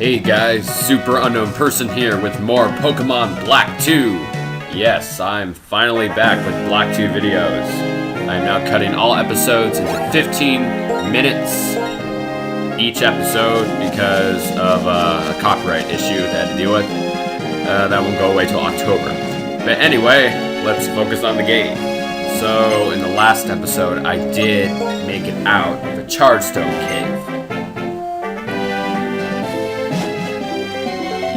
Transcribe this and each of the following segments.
Hey guys, Super Unknown Person here with more Pokemon Black 2. Yes, I'm finally back with Black 2 videos. I am now cutting all episodes into 15 minutes each episode because of a copyright issue that I had to deal with. That won't go away till October. But anyway, let's focus on the game. So, in the last episode, I did make it out of the Chargestone Cave.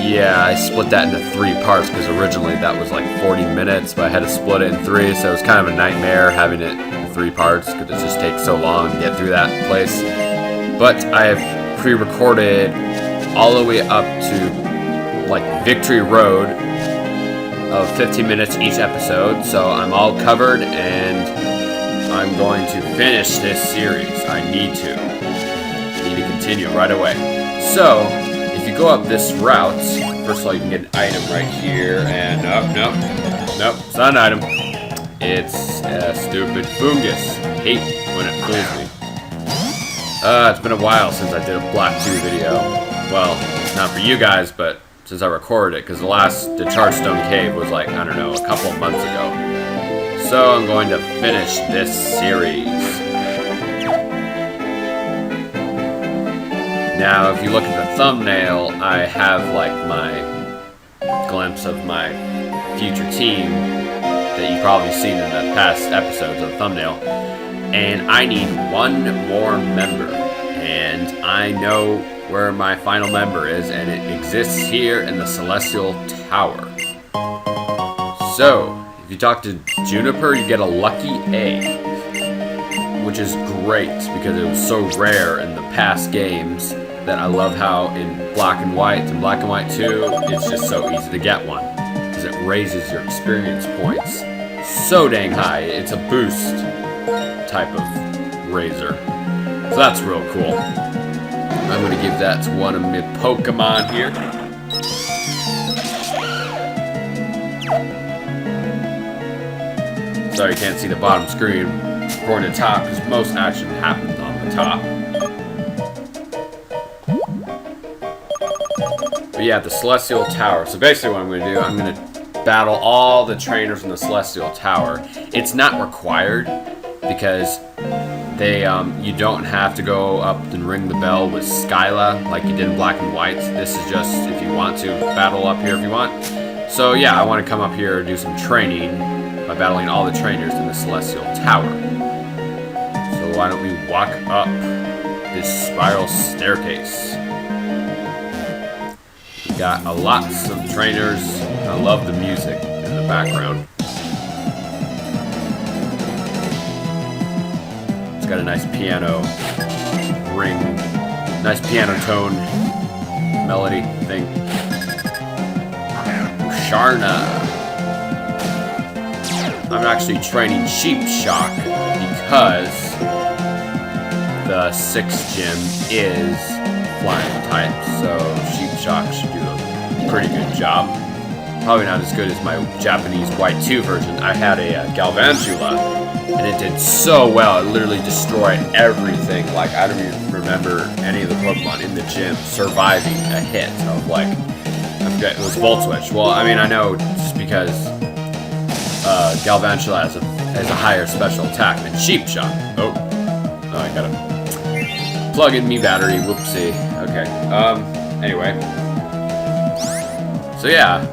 Yeah, I split that into 3 parts because originally that was like 40 minutes, but I had to split it in 3, so it was kind of a nightmare having it in 3 parts because it just takes so long to get through that place. But I have pre-recorded all the way up to like Victory Road of 15 minutes each episode, so I'm all covered and I'm going to finish this series. I need to continue right away. So, if you go up this route, first of all, you can get an item right here, and nope, it's not an item. It's a stupid fungus. I hate when it fools me. It's been a while since I did a Black 2 video. Well, not for you guys, but since I recorded it, because the Chargestone Cave was like, I don't know, a couple of months ago. So I'm going to finish this series. Now, if you look at the thumbnail, I have like my glimpse of my future team that you've probably seen in the past episodes of the thumbnail. And I need 1 more member. And I know where my final member is, and it exists here in the Celestial Tower. So, if you talk to Juniper, you get a lucky egg, which is great because it was so rare in the past games that I love how in Black and White and Black and White 2, it's just so easy to get one because it raises your experience points so dang high. It's a boost type of raiser. So that's real cool. I'm going to give that to one of my Pokemon here. Sorry you can't see the bottom screen or the top because most action happens on the top. But yeah, the Celestial Tower. So basically what I'm going to do, I'm going to battle all the trainers in the Celestial Tower. It's not required because you don't have to go up and ring the bell with Skyla like you did in Black and White. This is just if you want to battle up here if you want. So yeah, I want to come up here and do some training by battling all the trainers in the Celestial Tower. So why don't we walk up this spiral staircase. We got lots of trainers. I love the music in the background. It's got a nice piano ring, nice piano tone melody thing. Sharna. I'm actually training Sheep Shock because the 6th gym is flying type, so Sheep Shock should do a pretty good job. Probably not as good as my Japanese White 2 version. I had a Galvantula. And it did so well, it literally destroyed everything. Like, I don't even remember any of the Pokemon in the gym surviving a hit of, like, I forget, it was Volt Switch. Well, I mean, I know just because Galvantula has a higher special attack than Sheep Shock. Oh, I gotta plug in me battery, whoopsie. Okay, anyway. So, yeah,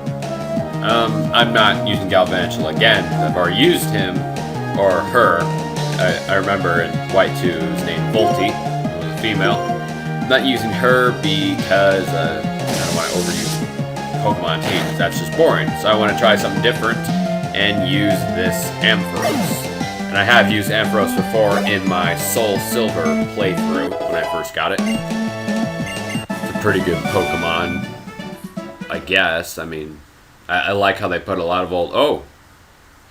I'm not using Galvantula again, I've already used him. Or her. I remember in White 2 it was named Volty. It was a female. I'm not using her because I don't want to overuse Pokemon teams. That's just boring. So I want to try something different and use this Ampharos. And I have used Ampharos before in my Soul Silver playthrough when I first got it. It's a pretty good Pokemon, I guess. I mean, I like how they put a lot of old... Oh!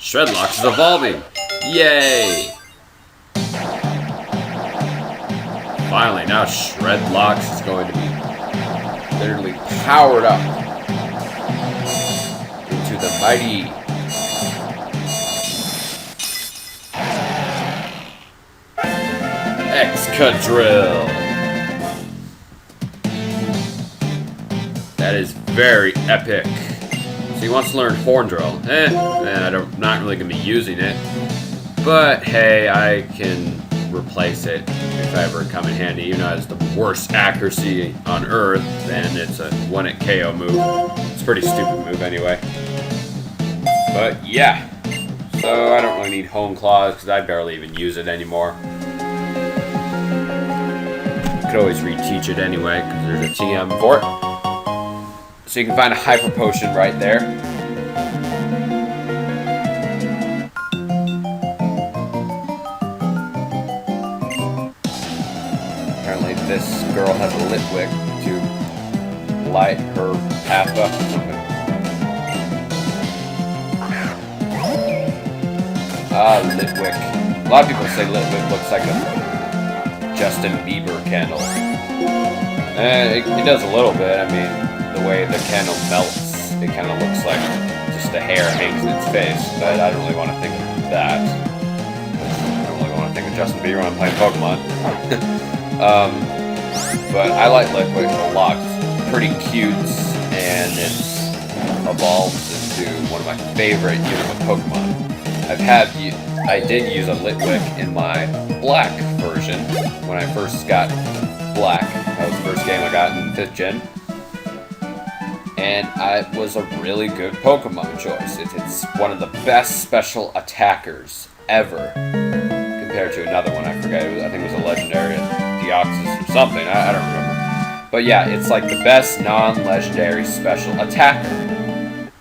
Shredlock is evolving! Yay! Finally, now Shredlock is going to be literally powered up into the mighty Excadrill. That is very epic. So he wants to learn Horn Drill. And I'm not really going to be using it. But hey, I can replace it if I ever come in handy. Even though it has the worst accuracy on Earth, then it's a 1-hit KO move. It's a pretty stupid move anyway. But yeah. So I don't really need Hone Claws because I barely even use it anymore. Could always reteach it anyway because there's a TM for it. So you can find a Hyper Potion right there. Apparently this girl has a Litwick to light her path up or something. Litwick. A lot of people say Litwick looks like a Justin Bieber candle. It does a little bit. I mean, the way the candle melts, it kind of looks like just the hair hangs in its face. But I don't really want to think of that. I don't really want to think of Justin Bieber when I'm playing Pokemon. But I like Litwick a lot. It's pretty cute, and it's evolved into one of my favorite unit of Pokemon. I did use a Litwick in my black version when I first got black. That was the first game I got in 5th gen. And it was a really good Pokemon choice. It's one of the best special attackers ever compared to another one. I forget. I think it was a legendary Deoxys or something. I don't remember. But yeah, it's like the best non-legendary special attacker.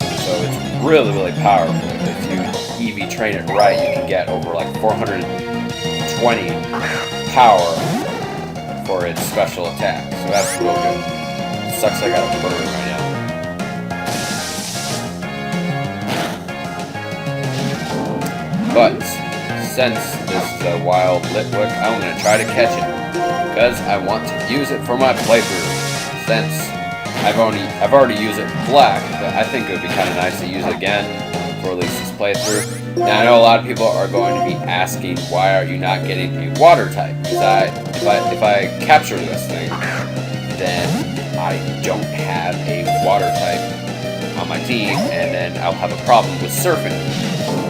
So it's really, really powerful. If you EV train it right, you can get over like 420 power for its special attack. So that's real good. It sucks I got a bird right now. But since this is a wild Litwick, I'm going to try to catch it. Because I want to use it for my playthrough. Since I've already used it in black, but I think it would be kind of nice to use it again for at least this playthrough. Now I know a lot of people are going to be asking, why are you not getting a water type? Because if I capture this thing, then I don't have a water type on my team, and then I'll have a problem with surfing.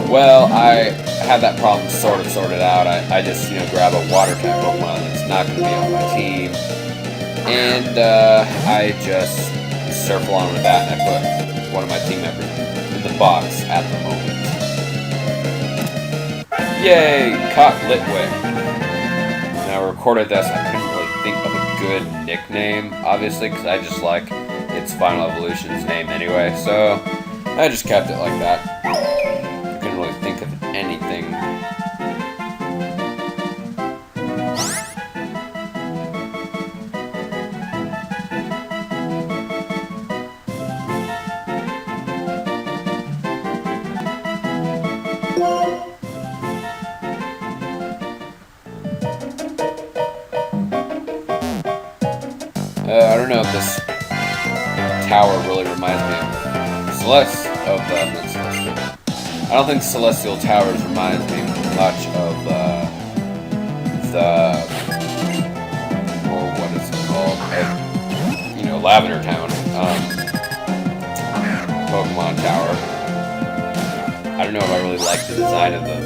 Well, I have that problem sort of sorted out. I just grab a water type Pokemon that's not going to be on my team, and I just surf along with that, and I put one of my team members in the box at the moment. Yay! Caught Litwick. When I recorded this, I couldn't really think of a good nickname, obviously, because I just like its Final Evolution's name anyway, so I just kept it like that. I couldn't really think of anything. I don't know if this tower really reminds me of I don't think Celestial Towers reminds me much of what is it called? Lavender Town, Pokemon Tower. I don't know if I really like the design of the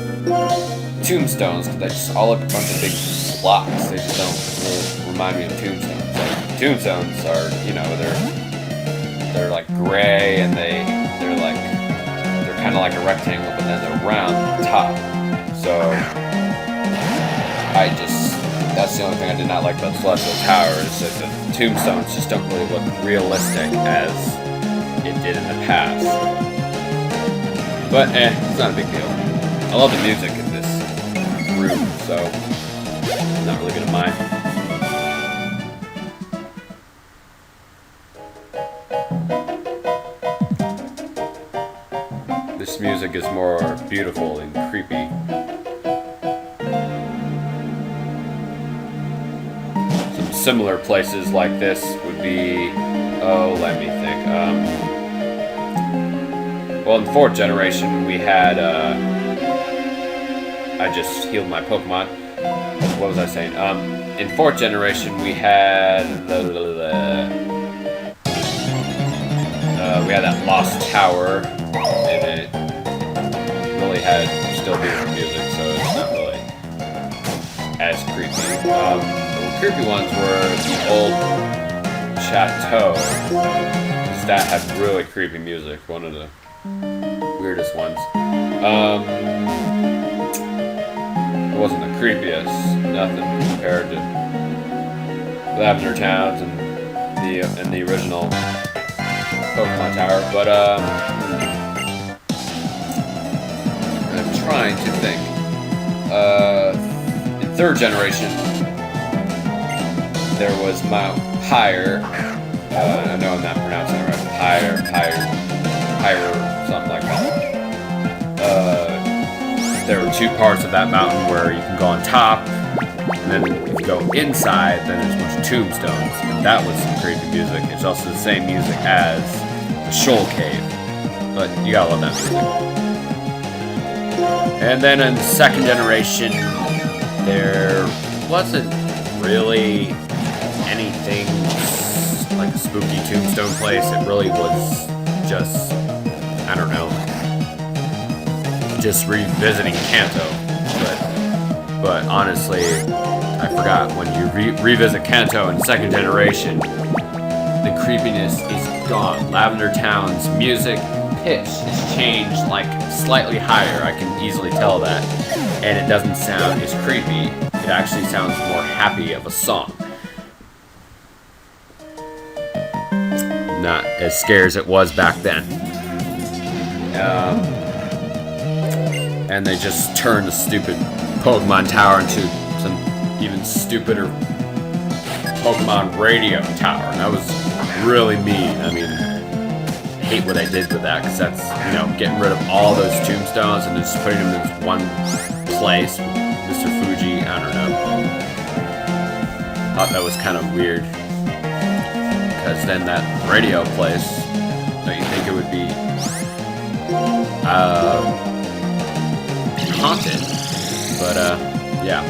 tombstones, because they just all look a bunch of big blocks. They just don't really remind me of tombstones. Tombstones are, they're like gray, and they're kind of like a rectangle, but then they're round at the top. So that's the only thing I did not like about Celestial Tower, is that the tombstones just don't really look realistic as it did in the past. But it's not a big deal. I love the music in this room, so I'm not really gonna mind. This music is more beautiful and creepy. Some similar places like this would be, let me think. Well, in 4th generation we had, I just healed my Pokemon. What was I saying? In 4th generation we had had that lost tower, and it really had still beautiful music, so it's not really as creepy. The creepy ones were the old chateau, because that had really creepy music, one of the weirdest ones. It wasn't the creepiest, nothing compared to Lavender Towns and the original Pokemon Tower, but I'm trying to think. In 3rd generation, there was Mount Pyre. I know I'm not pronouncing it right. Pyre, something like that. There were 2 parts of that mountain where you can go on top, and then if you go inside, then there's a bunch of tombstones, and that was some creepy music. It's also the same music as the Shoal Cave, but you gotta love that music. And then in 2nd generation, there wasn't really anything like a spooky tombstone place. It really was just, I don't know, just revisiting Kanto. But honestly, I forgot, when you revisit Kanto in 2nd generation, the creepiness is gone. Lavender Town's music pitch is changed like slightly higher. I can easily tell that. And it doesn't sound as creepy. It actually sounds more happy of a song. Not as scary as it was back then. And they just turned the stupid Pokemon Tower into some even stupider Pokemon Radio Tower. And that was really mean. I mean, I hate what I did with that, because that's, getting rid of all those tombstones and just putting them in one place. Mr. Fuji, I don't know. Thought that was kind of weird. Because then that radio place, don't you think it would be haunted? But yeah.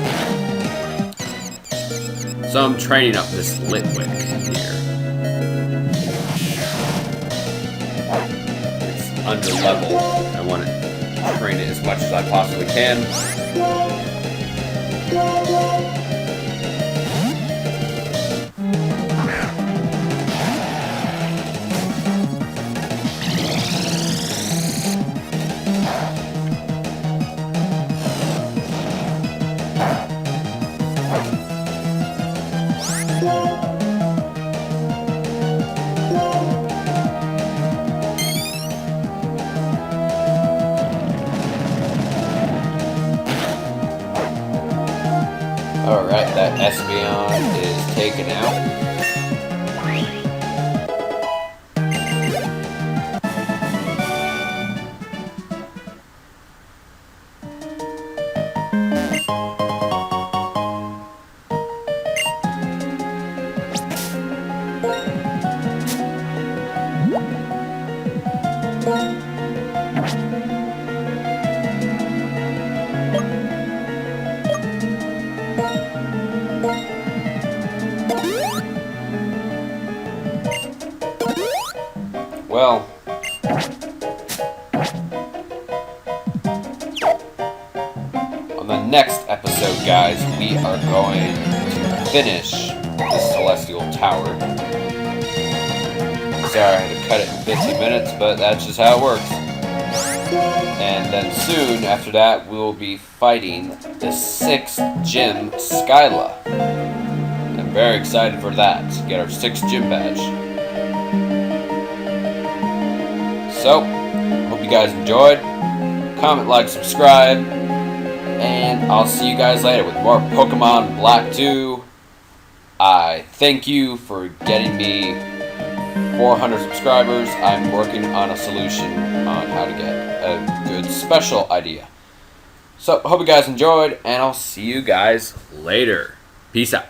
So I'm training up this Litwick here. It's under level. I want to train it as much as I possibly can. Alright, that Espeon is taken out. Well, on the next episode, guys, we are going to finish this Celestial Tower. Sorry, I had to cut it in 15 minutes, but that's just how it works. And then soon after that, we will be fighting the 6th gym, Skyla. I'm very excited for that, to get our 6th gym badge. So, hope you guys enjoyed. Comment, like, subscribe, and I'll see you guys later with more Pokemon Black 2. I thank you for getting me 400 subscribers. I'm working on a solution on how to get a good special idea. So, hope you guys enjoyed, and I'll see you guys later. Peace out.